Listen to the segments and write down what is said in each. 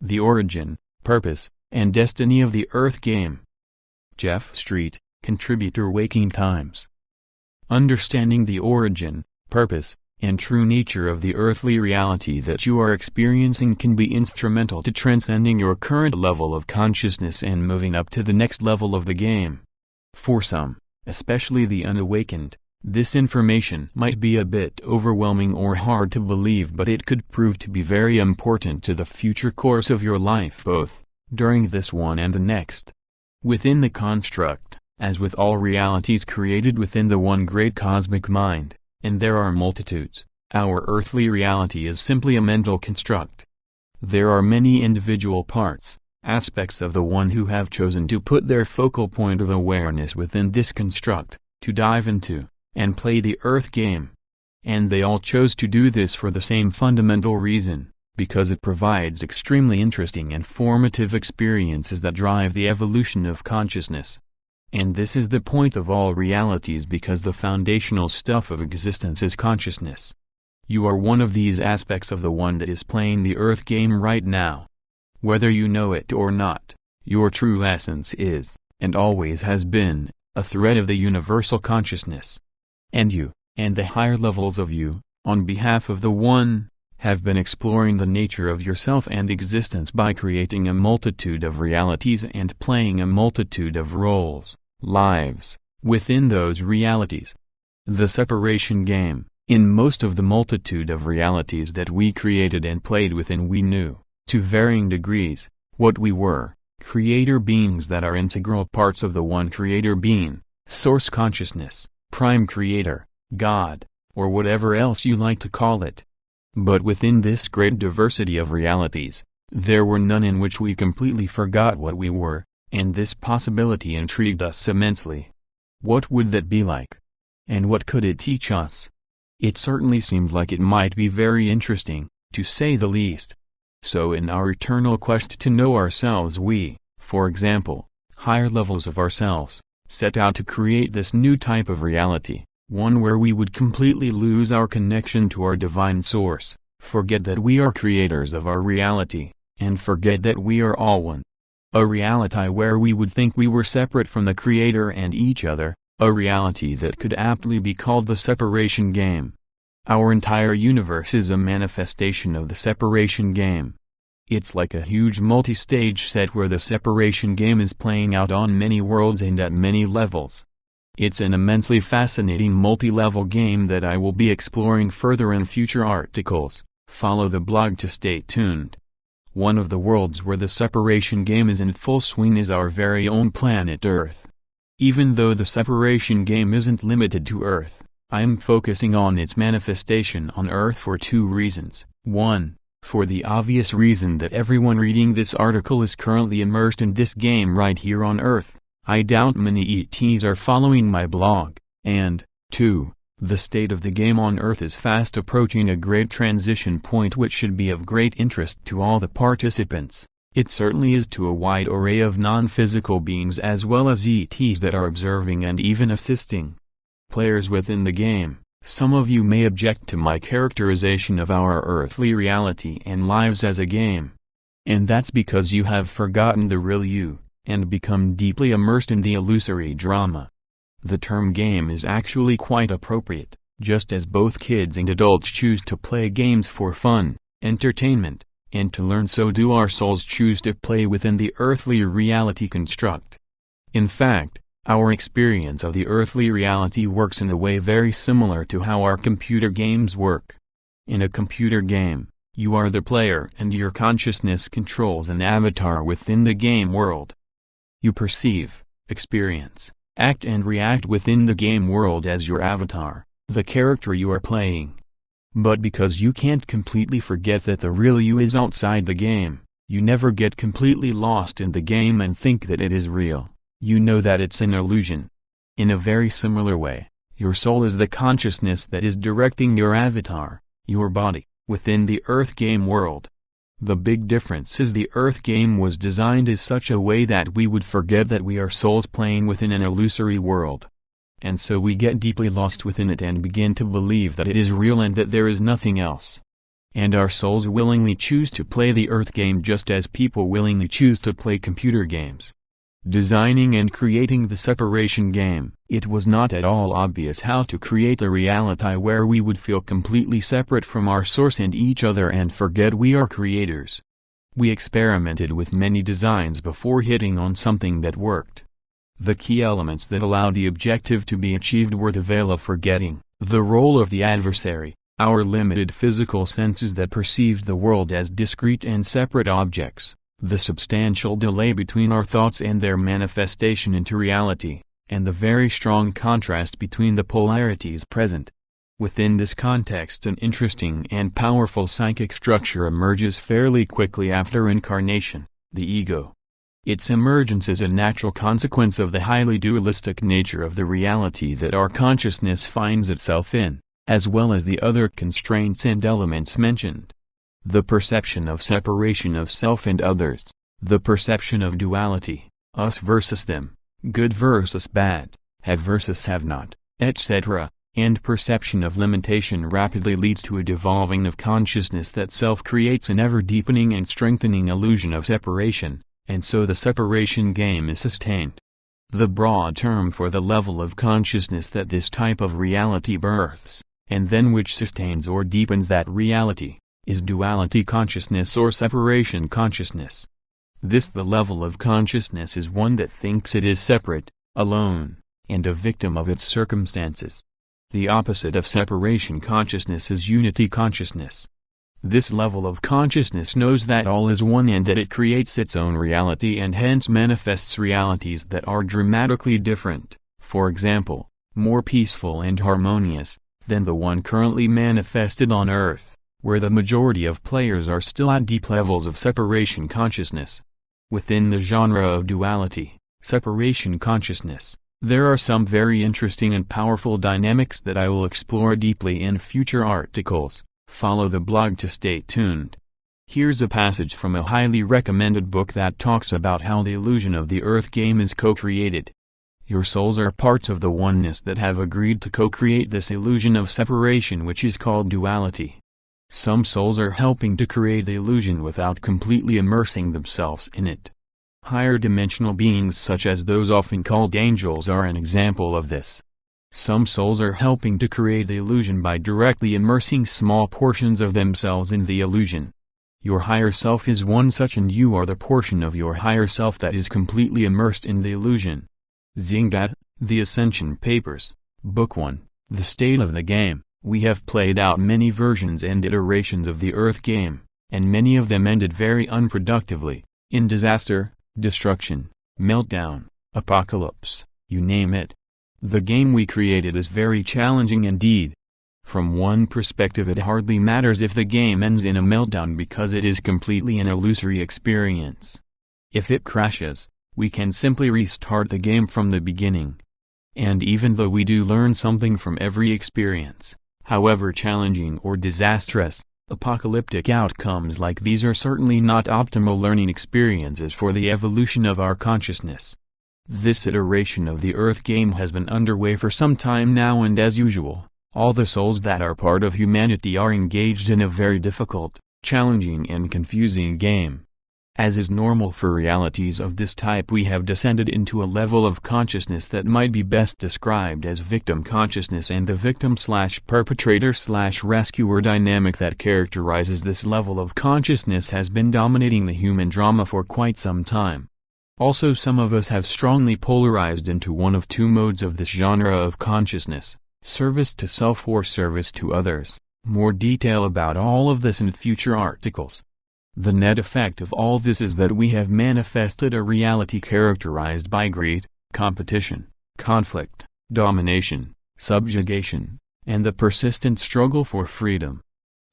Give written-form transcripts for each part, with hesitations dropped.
The Origin, Purpose, and Destiny of the Earth Game. Jeff Street, Contributor, Waking Times. Understanding the origin, purpose, and true nature of the earthly reality that you are experiencing can be instrumental to transcending your current level of consciousness and moving up to the next level of the game. For some, especially the unawakened, this information might be a bit overwhelming or hard to believe, but it could prove to be very important to the future course of your life, both during this one and the next. Within the construct, as with all realities created within the one great cosmic mind, and there are multitudes, our earthly reality is simply a mental construct. There are many individual parts, aspects of the one who have chosen to put their focal point of awareness within this construct, to dive into, and play the Earth game. And they all chose to do this for the same fundamental reason, because it provides extremely interesting and formative experiences that drive the evolution of consciousness. And this is the point of all realities, because the foundational stuff of existence is consciousness. You are one of these aspects of the one that is playing the Earth game right now. Whether you know it or not, your true essence is, and always has been, a thread of the universal consciousness. And you, and the higher levels of you, on behalf of the One, have been exploring the nature of yourself and existence by creating a multitude of realities and playing a multitude of roles, lives, within those realities. The separation game, in most of the multitude of realities that we created and played within, we knew, to varying degrees, what we were, creator beings that are integral parts of the one creator being, source consciousness, prime creator, God, or whatever else you like to call it. But within this great diversity of realities, there were none in which we completely forgot what we were, and this possibility intrigued us immensely. What would that be like? And what could it teach us? It certainly seemed like it might be very interesting, to say the least. So in our eternal quest to know ourselves, we, for example, higher levels of ourselves, set out to create this new type of reality. One where we would completely lose our connection to our divine source, forget that we are creators of our reality, and forget that we are all one. A reality where we would think we were separate from the creator and each other, a reality that could aptly be called the separation game. Our entire universe is a manifestation of the separation game. It's like a huge multi-stage set where the separation game is playing out on many worlds and at many levels. It's an immensely fascinating multi-level game that I will be exploring further in future articles. Follow the blog to stay tuned. One of the worlds where the separation game is in full swing is our very own planet Earth. Even though the separation game isn't limited to Earth, I am focusing on its manifestation on Earth for two reasons. 1, for the obvious reason that everyone reading this article is currently immersed in this game right here on Earth. I doubt many ETs are following my blog, and, 2, the state of the game on Earth is fast approaching a great transition point which should be of great interest to all the participants. It certainly is to a wide array of non-physical beings as well as ETs that are observing and even assisting. Players within the game, some of you may object to my characterization of our earthly reality and lives as a game. And that's because you have forgotten the real you, and become deeply immersed in the illusory drama. The term game is actually quite appropriate, just as both kids and adults choose to play games for fun, entertainment, and to learn, so do our souls choose to play within the earthly reality construct. In fact, our experience of the earthly reality works in a way very similar to how our computer games work. In a computer game, you are the player and your consciousness controls an avatar within the game world. You perceive, experience, act and react within the game world as your avatar, the character you are playing. But because you can't completely forget that the real you is outside the game, you never get completely lost in the game and think that it is real. You know that it's an illusion. In a very similar way, your soul is the consciousness that is directing your avatar, your body, within the Earth game world. The big difference is the Earth game was designed in such a way that we would forget that we are souls playing within an illusory world. And so we get deeply lost within it and begin to believe that it is real and that there is nothing else. and our souls willingly choose to play the Earth game just as people willingly choose to play computer games. Designing and creating the separation game, it was not at all obvious how to create a reality where we would feel completely separate from our source and each other and forget we are creators. We experimented with many designs before hitting on something that worked. The key elements that allowed the objective to be achieved were the veil of forgetting, the role of the adversary, our limited physical senses that perceived the world as discrete and separate objects, the substantial delay between our thoughts and their manifestation into reality, and the very strong contrast between the polarities present. Within this context, an interesting and powerful psychic structure emerges fairly quickly after incarnation, the ego. Its emergence is a natural consequence of the highly dualistic nature of the reality that our consciousness finds itself in, as well as the other constraints and elements mentioned. The perception of separation of self and others, the perception of duality, us versus them, good versus bad, have versus have not, etc., and perception of limitation rapidly leads to a devolving of consciousness that self creates an ever-deepening and strengthening illusion of separation, and so the separation game is sustained. The broad term for the level of consciousness that this type of reality births, and then which sustains or deepens that reality, is duality consciousness or separation consciousness. The level of consciousness is one that thinks it is separate, alone, and a victim of its circumstances. The opposite of separation consciousness is unity consciousness. This level of consciousness knows that all is one and that it creates its own reality and hence manifests realities that are dramatically different, for example, more peaceful and harmonious, than the one currently manifested on Earth, where the majority of players are still at deep levels of separation consciousness. Within the genre of duality, separation consciousness, there are some very interesting and powerful dynamics that I will explore deeply in future articles. Follow the blog to stay tuned. Here's a passage from a highly recommended book that talks about how the illusion of the Earth game is co-created. Your souls are parts of the oneness that have agreed to co-create this illusion of separation which is called duality. Some souls are helping to create the illusion without completely immersing themselves in it. Higher dimensional beings such as those often called angels are an example of this. Some souls are helping to create the illusion by directly immersing small portions of themselves in the illusion. Your higher self is one such and you are the portion of your higher self that is completely immersed in the illusion. Zingdat, The Ascension Papers, Book 1, The State of the Game. We have played out many versions and iterations of the Earth game, and many of them ended very unproductively, in disaster, destruction, meltdown, apocalypse, you name it. The game we created is very challenging indeed. From one perspective it hardly matters if the game ends in a meltdown because it is completely an illusory experience. If it crashes, we can simply restart the game from the beginning. And even though we do learn something from every experience, however challenging or disastrous, apocalyptic outcomes like these are certainly not optimal learning experiences for the evolution of our consciousness. This iteration of the Earth game has been underway for some time now and as usual, all the souls that are part of humanity are engaged in a very difficult, challenging and confusing game. As is normal for realities of this type, we have descended into a level of consciousness that might be best described as victim consciousness, and the victim/perpetrator/rescuer dynamic that characterizes this level of consciousness has been dominating the human drama for quite some time. Also, some of us have strongly polarized into one of two modes of this genre of consciousness, service to self or service to others. More detail about all of this in future articles. The net effect of all this is that we have manifested a reality characterized by greed, competition, conflict, domination, subjugation, and the persistent struggle for freedom.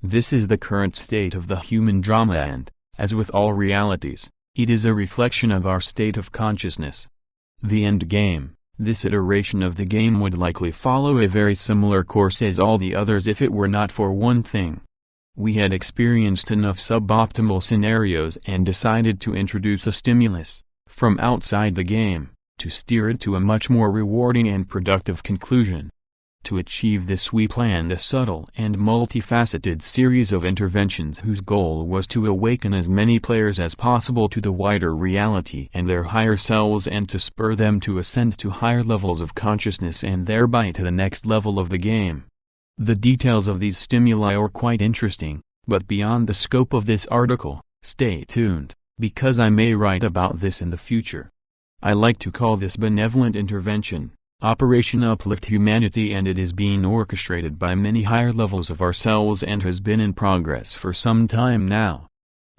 This is the current state of the human drama and, as with all realities, it is a reflection of our state of consciousness. The end game, this iteration of the game would likely follow a very similar course as all the others if it were not for one thing. We had experienced enough suboptimal scenarios and decided to introduce a stimulus, from outside the game, to steer it to a much more rewarding and productive conclusion. To achieve this we planned a subtle and multifaceted series of interventions whose goal was to awaken as many players as possible to the wider reality and their higher selves and to spur them to ascend to higher levels of consciousness and thereby to the next level of the game. The details of these stimuli are quite interesting, but beyond the scope of this article. Stay tuned, because I may write about this in the future. I like to call this benevolent intervention Operation Uplift Humanity, and it is being orchestrated by many higher levels of ourselves and has been in progress for some time now.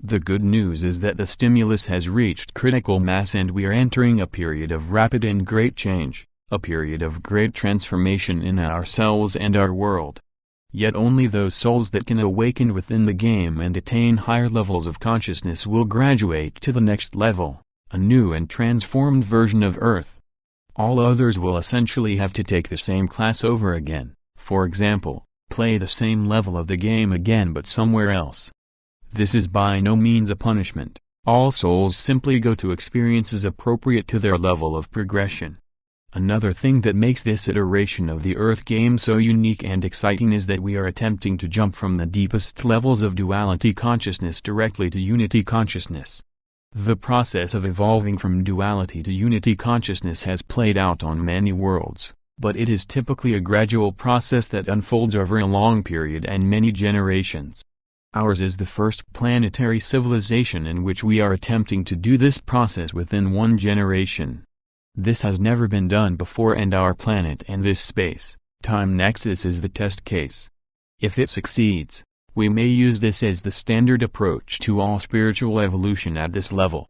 The good news is that the stimulus has reached critical mass and we are entering a period of rapid and great change, a period of great transformation in ourselves and our world. Yet only those souls that can awaken within the game and attain higher levels of consciousness will graduate to the next level, a new and transformed version of Earth. All others will essentially have to take the same class over again, for example, play the same level of the game again but somewhere else. This is by no means a punishment, all souls simply go to experiences appropriate to their level of progression. Another thing that makes this iteration of the Earth game so unique and exciting is that we are attempting to jump from the deepest levels of duality consciousness directly to unity consciousness. The process of evolving from duality to unity consciousness has played out on many worlds, but it is typically a gradual process that unfolds over a long period and many generations. Ours is the first planetary civilization in which we are attempting to do this process within one generation. This has never been done before, and our planet and this space-time nexus is the test case. If it succeeds, we may use this as the standard approach to all spiritual evolution at this level.